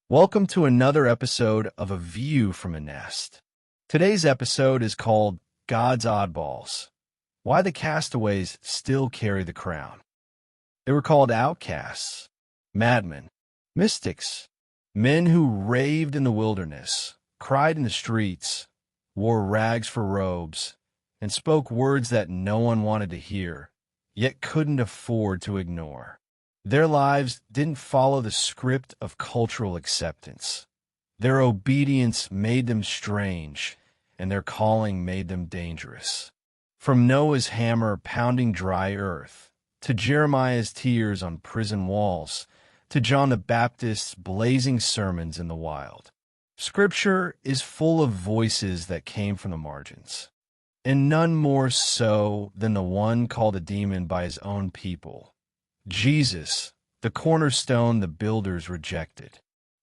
Welcome to another episode of A View from a Nest. Today's episode is called God's Oddballs, Why the Castaways Still Carry the Crown. They were called outcasts, madmen, mystics, men who raved in the wilderness, cried in the streets, wore rags for robes, and spoke words that no one wanted to hear, yet couldn't afford to ignore. Their lives didn't follow the script of cultural acceptance. Their obedience made them strange, and their calling made them dangerous. From Noah's hammer pounding dry earth, to Jeremiah's tears on prison walls, to John the Baptist's blazing sermons in the wild, Scripture is full of voices that came from the margins, and none more so than the one called a demon by his own people. Jesus, the cornerstone the builders rejected.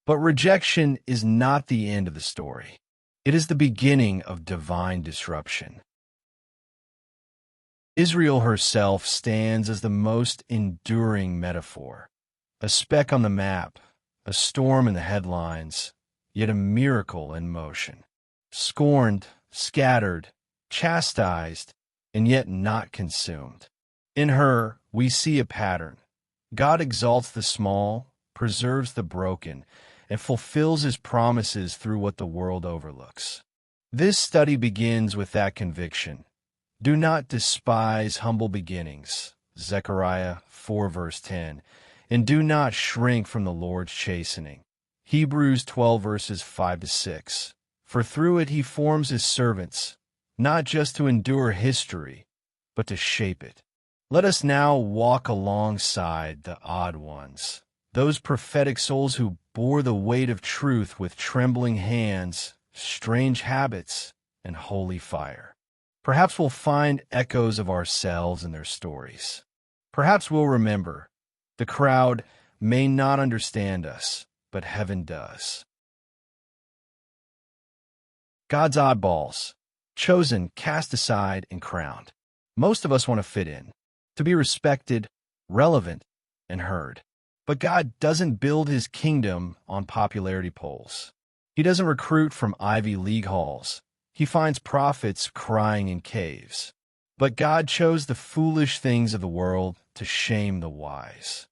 But rejection is not the end of the story. It is the beginning of divine disruption. Israel herself stands as the most enduring metaphor, a speck on the map, a storm in the headlines, yet a miracle in motion. Scorned, scattered, chastised, and yet not consumed. In her, we see a pattern. God exalts the small, preserves the broken, and fulfills his promises through what the world overlooks. This study begins with that conviction. Do not despise humble beginnings, Zechariah 4 verse 10, and do not shrink from the Lord's chastening, Hebrews 12 verses 5 to 6. For through it he forms his servants, not just to endure history, but to shape it. Let us now walk alongside the odd ones, those prophetic souls who bore the weight of truth with trembling hands, strange habits, and holy fire. Perhaps we'll find echoes of ourselves in their stories. Perhaps we'll remember, the crowd may not understand us, but heaven does. God's oddballs, chosen, cast aside, and crowned. Most of us want to fit in, to be respected, relevant, and heard. But God doesn't build his kingdom on popularity polls. He doesn't recruit from Ivy League halls. He finds prophets crying in caves. But God chose the foolish things of the world to shame the wise.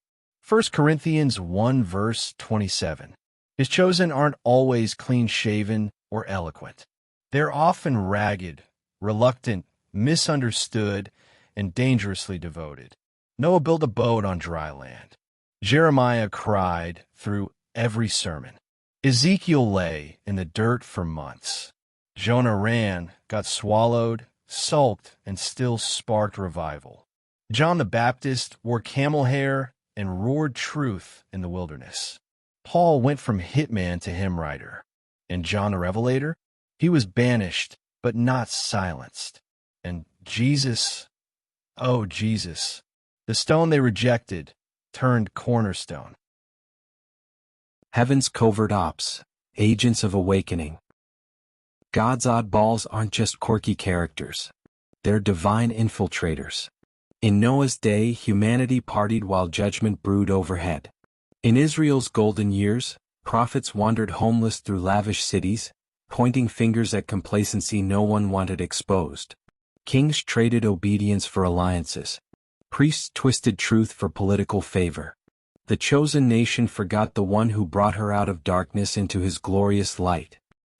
1 Corinthians 1 verse 27. His chosen aren't always clean-shaven or eloquent. They're often ragged, reluctant, misunderstood, and dangerously devoted. Noah built a boat on dry land. Jeremiah cried through every sermon. Ezekiel lay in the dirt for months. Jonah ran, got swallowed, sulked, and still sparked revival. John the Baptist wore camel hair and roared truth in the wilderness. Paul went from hitman to hymn writer. And John the Revelator, he was banished, but not silenced. And Jesus, oh, Jesus, the stone they rejected turned cornerstone. Heaven's covert ops, agents of awakening. God's oddballs aren't just quirky characters. They're divine infiltrators. In Noah's day, humanity partied while judgment brewed overhead. In Israel's golden years, prophets wandered homeless through lavish cities, pointing fingers at complacency no one wanted exposed. Kings traded obedience for alliances. Priests twisted truth for political favor. The chosen nation forgot the one who brought her out of darkness into his glorious light.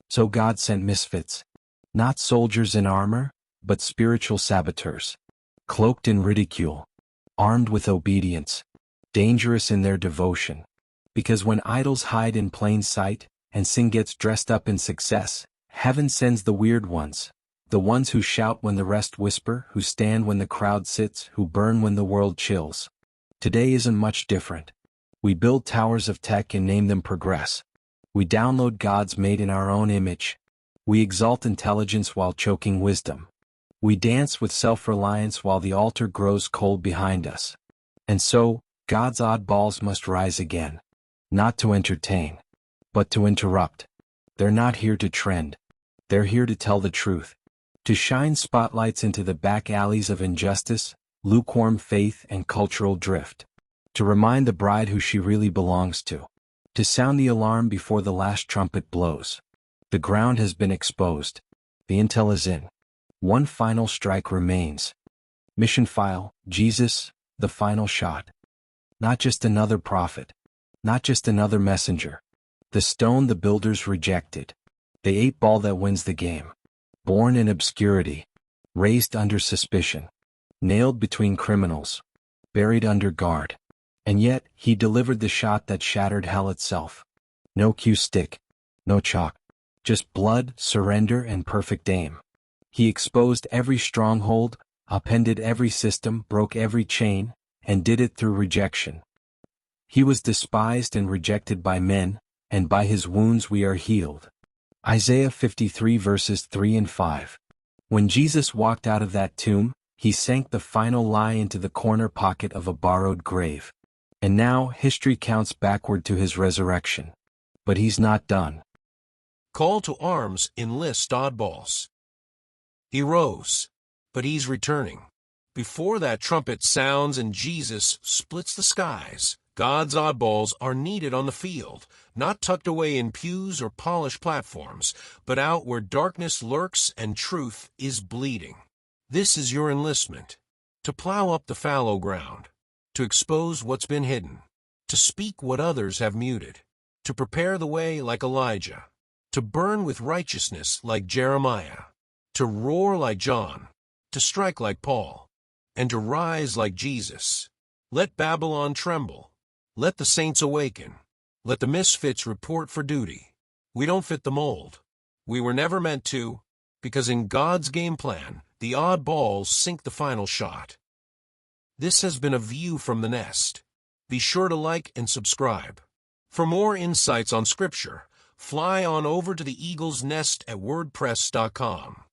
So God sent misfits. Not soldiers in armor, but spiritual saboteurs. Cloaked in ridicule. Armed with obedience. Dangerous in their devotion. Because when idols hide in plain sight, and sin gets dressed up in success, heaven sends the weird ones. The ones who shout when the rest whisper, who stand when the crowd sits, who burn when the world chills. Today isn't much different. We build towers of tech and name them progress. We download gods made in our own image. We exalt intelligence while choking wisdom. We dance with self-reliance while the altar grows cold behind us. And so, God's oddballs must rise again. Not to entertain, but to interrupt. They're not here to trend. They're here to tell the truth. To shine spotlights into the back alleys of injustice, lukewarm faith, and cultural drift. To remind the bride who she really belongs to. to sound the alarm before the last trumpet blows. The ground has been exposed. The intel is in. One final strike remains. Mission file, Jesus, the final shot. Not just another prophet. Not just another messenger. The stone the builders rejected. The 8-ball that wins the game. Born in obscurity. Raised under suspicion. Nailed between criminals. Buried under guard. And yet, he delivered the shot that shattered hell itself. No cue stick. No chalk. Just blood, surrender, and perfect aim. He exposed every stronghold, upended every system, broke every chain, and did it through rejection. He was despised and rejected by men, and by his wounds we are healed. Isaiah 53 verses 3 and 5. When Jesus walked out of that tomb, he sank the final lie into the corner pocket of a borrowed grave. And now history counts backward to his resurrection. But he's not done. Call to arms, enlist oddballs. He rose, but he's returning. Before that trumpet sounds and Jesus splits the skies, God's oddballs are needed on the field, not tucked away in pews or polished platforms, but out where darkness lurks and truth is bleeding. This is your enlistment, to plow up the fallow ground, to expose what's been hidden, to speak what others have muted, to prepare the way like Elijah, to burn with righteousness like Jeremiah, to roar like John, to strike like Paul, and to rise like Jesus. Let Babylon tremble. Let the saints awaken. Let the misfits report for duty. We don't fit the mold. We were never meant to, because in God's game plan, the oddballs sink the final shot. This has been a view from the nest. Be sure to like and subscribe. For more insights on Scripture, fly on over to the Eagle's Nest at WordPress.com.